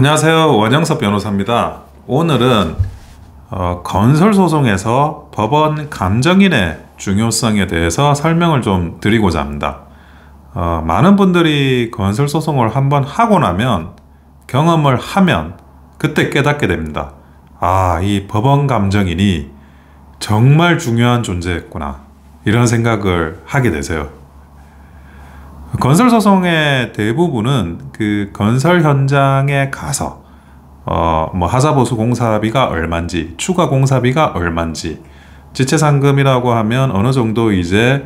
안녕하세요. 원영섭 변호사입니다. 오늘은 건설소송에서 법원 감정인의 중요성에 대해서 설명을 좀 드리고자 합니다. 많은 분들이 건설소송을 한번 하고 나면, 경험을 하면 그때 깨닫게 됩니다. 이 법원 감정인이 정말 중요한 존재였구나, 이런 생각을 하게 되세요. 건설소송의 대부분은 그 건설 현장에 가서 하자보수 공사비가 얼만지, 추가 공사비가 얼만지, 지체상금이라고 하면 어느 정도 이제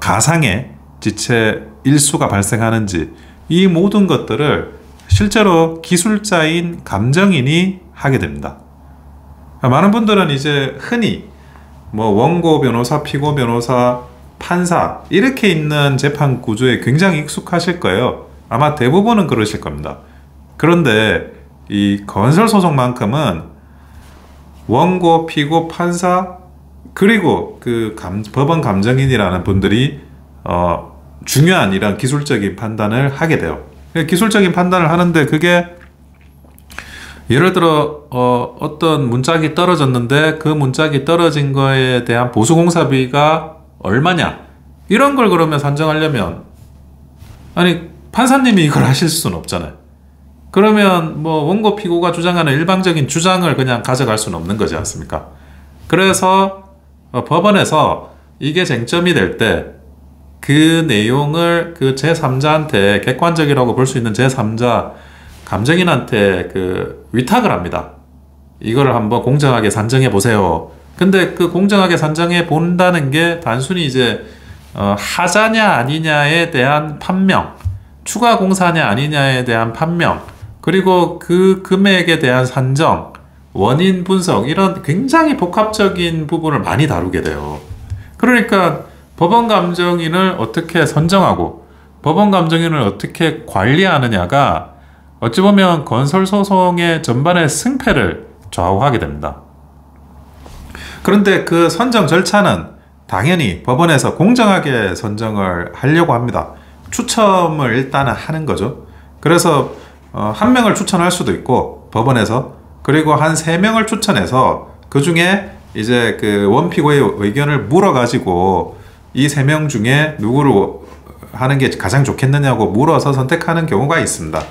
가상의 지체 일수가 발생하는지, 이 모든 것들을 실제로 기술자인 감정인이 하게 됩니다. 많은 분들은 이제 흔히 원고 변호사, 피고 변호사, 판사 이렇게 있는 재판 구조에 굉장히 익숙하실 거예요. 아마 대부분은 그러실 겁니다. 그런데 이 건설소송만큼은 원고, 피고, 판사 그리고 그 법원 감정인이라는 분들이 중요한 이런 기술적인 판단을 하게 돼요. 기술적인 판단을 하는데, 그게 예를 들어 어떤 문짝이 떨어졌는데 그 문짝이 떨어진 거에 대한 보수공사비가 얼마냐, 이런 걸 그러면 산정하려면 판사님이 이걸 하실 수는 없잖아요. 그러면 원고 피고가 주장하는 일방적인 주장을 그냥 가져갈 수는 없는 거지 않습니까? 그래서 법원에서 이게 쟁점이 될 때 그 내용을 그 제3자한테, 객관적이라고 볼 수 있는 제3자 감정인한테 위탁을 합니다. 이거를 한번 공정하게 산정해 보세요. 근데 그 공정하게 산정해 본다는 게 단순히 이제 하자냐 아니냐에 대한 판명, 추가 공사냐 아니냐에 대한 판명, 그리고 그 금액에 대한 산정, 원인 분석, 이런 굉장히 복합적인 부분을 많이 다루게 돼요. 그러니까 법원 감정인을 어떻게 선정하고 법원 감정인을 어떻게 관리하느냐가 어찌 보면 건설소송의 전반의 승패를 좌우하게 됩니다. 그런데 그 선정 절차는 당연히 법원에서 공정하게 선정을 하려고 합니다. 추첨을 일단은 하는 거죠. 그래서 한 명을 추천할 수도 있고, 법원에서, 그리고 한 3명을 추천해서 그 중에 이제 그 원피고의 의견을 물어가지고 이 3명 중에 누구로 하는 게 가장 좋겠느냐고 물어서 선택하는 경우가 있습니다.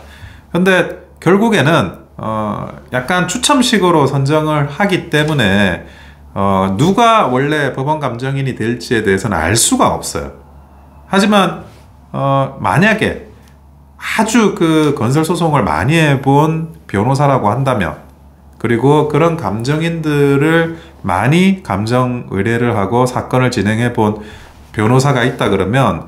근데 결국에는 약간 추첨식으로 선정을 하기 때문에 누가 원래 법원 감정인이 될지에 대해서는 알 수가 없어요. 하지만 만약에 아주 그 건설소송을 많이 해본 변호사라고 한다면, 그리고 그런 감정인들을 많이 감정 의뢰를 하고 사건을 진행해 본 변호사가 있다 그러면,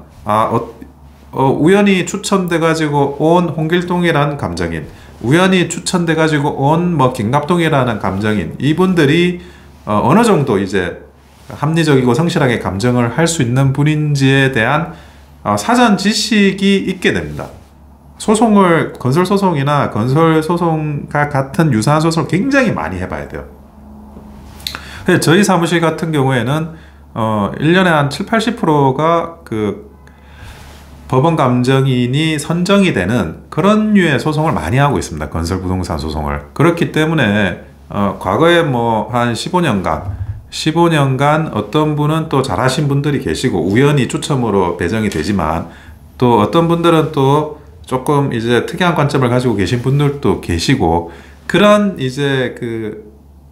우연히 추천돼 가지고 온 홍길동이라는 감정인, 우연히 추천돼 가지고 온 김갑동이라는 감정인, 이분들이 어느 정도 이제 합리적이고 성실하게 감정을 할 수 있는 분인지에 대한 사전 지식이 있게 됩니다. 건설소송이나 건설소송과 같은 유사한 소송을 굉장히 많이 해봐야 돼요. 저희 사무실 같은 경우에는 1년에 한 70~80%가 그 법원 감정인이 선정이 되는 그런 류의 소송을 많이 하고 있습니다. 건설부동산 소송을. 그렇기 때문에 과거에 한 15년간 어떤 분은 또 잘하신 분들이 계시고 우연히 추첨으로 배정이 되지만, 또 어떤 분들은 또 조금 이제 특이한 관점을 가지고 계신 분들도 계시고, 그런 이제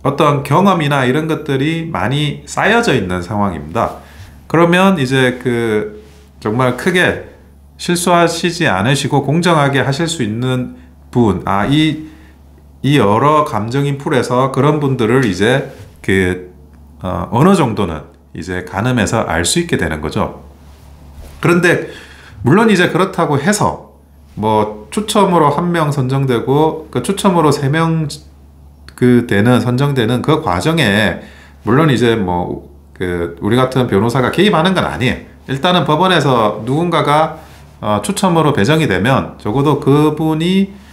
어떤 경험이나 이런 것들이 많이 쌓여져 있는 상황입니다. 그러면 이제 정말 크게 실수하시지 않으시고 공정하게 하실 수 있는 분, 이 여러 감정인 풀에서 그런 분들을 이제 어느 정도는 이제 가늠해서 알 수 있게 되는 거죠. 그런데 물론 이제 그렇다고 해서 추첨으로 1명 선정되고 그 추첨으로 3명 선정되는 그 과정에 물론 이제 우리 같은 변호사가 개입하는 건 아니에요. 일단은 법원에서 누군가가 추첨으로 배정이 되면 적어도 그분이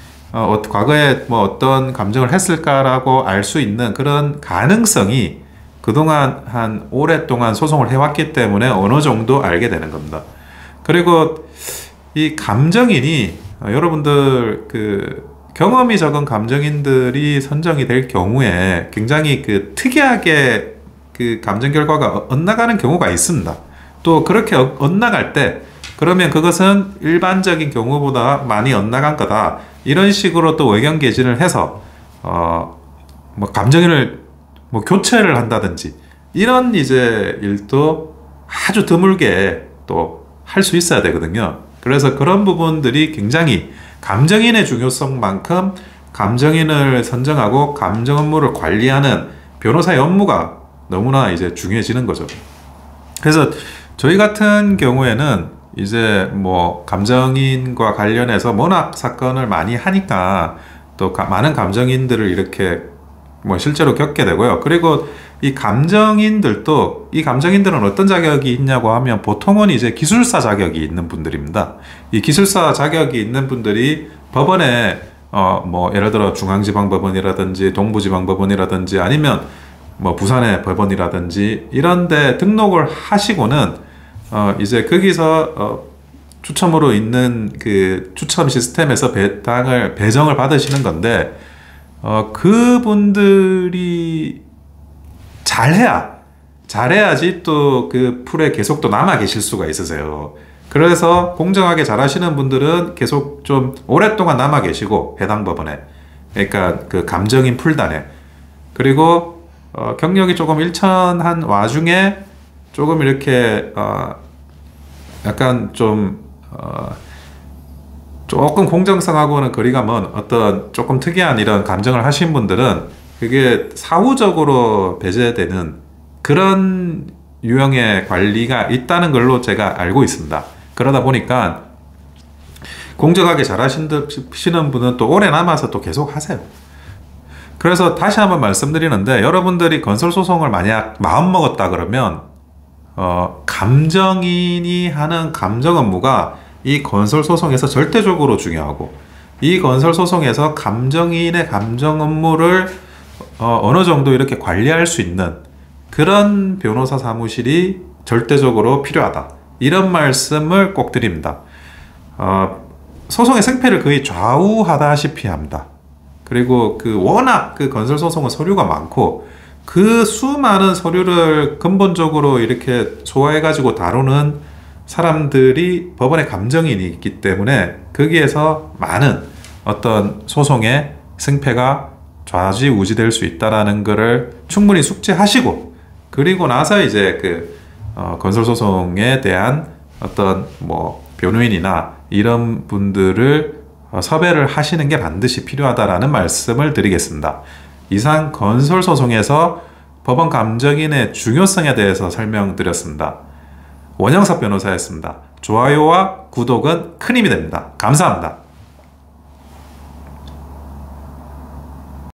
과거에 어떤 감정을 했을까라고 알 수 있는 그런 가능성이 그동안 한 오랫동안 소송을 해왔기 때문에 어느 정도 알게 되는 겁니다. 그리고 이 감정인이 여러분들 경험이 적은 감정인들이 선정이 될 경우에 굉장히 그 특이하게 그 감정 결과가 엇나가는 경우가 있습니다. 또 그렇게 엇나갈 때 그러면 그것은 일반적인 경우보다 많이 엇나간 거다. 이런 식으로 또 의견 개진을 해서 뭐 감정인을 뭐 교체를 한다든지 이런 이제 일도 아주 드물게 또 할 수 있어야 되거든요. 그래서 그런 부분들이 굉장히 감정인의 중요성만큼 감정인을 선정하고 감정 업무를 관리하는 변호사의 업무가 너무나 이제 중요해지는 거죠. 그래서 저희 같은 경우에는 이제 뭐 감정인과 관련해서 워낙 사건을 많이 하니까 또 많은 감정인들을 이렇게 뭐 실제로 겪게 되고요. 그리고 이 감정인들도 이 감정인들은 어떤 자격이 있냐고 하면 보통은 이제 기술사 자격이 있는 분들입니다. 이 기술사 자격이 있는 분들이 법원에 뭐 예를 들어 중앙지방법원이라든지 동부지방법원이라든지 아니면 뭐 부산의 법원이라든지 이런데 등록을 하시고는 이제 거기서 추첨으로 있는 그 추첨 시스템에서 배정을 받으시는 건데 그분들이 잘해야지 또 그 풀에 계속 또 남아 계실 수가 있으세요. 그래서 공정하게 잘하시는 분들은 계속 좀 오랫동안 남아 계시고 해당 법원에, 그러니까 그 감정인 풀단에, 그리고 경력이 조금 일천한 와중에 조금 이렇게 약간 좀 조금 공정성하고는 거리가 먼 어떤 조금 특이한 이런 감정을 하신 분들은 그게 사후적으로 배제되는 그런 유형의 관리가 있다는 걸로 제가 알고 있습니다. 그러다 보니까 공정하게 잘하시는 분은 또 오래 남아서 또 계속 하세요. 그래서 다시 한번 말씀드리는데, 여러분들이 건설소송을 만약 마음먹었다 그러면 감정인이 하는 감정 업무가 이 건설소송에서 절대적으로 중요하고, 이 건설소송에서 감정인의 감정 업무를 어느 정도 이렇게 관리할 수 있는 그런 변호사 사무실이 절대적으로 필요하다. 이런 말씀을 꼭 드립니다. 소송의 승패를 거의 좌우하다시피 합니다. 그리고 워낙 건설소송은 서류가 많고, 그 수많은 서류를 근본적으로 이렇게 소화해가지고 다루는 사람들이 법원의 감정인이 있기 때문에 거기에서 많은 어떤 소송의 승패가 좌지우지될 수 있다라는 것을 충분히 숙지하시고, 그리고 나서 이제 건설소송에 대한 어떤 뭐 변호인이나 이런 분들을 섭외를 하시는 게 반드시 필요하다라는 말씀을 드리겠습니다. 이상 건설소송에서 법원 감정인의 중요성에 대해서 설명드렸습니다. 원영석 변호사였습니다. 좋아요와 구독은 큰 힘이 됩니다. 감사합니다.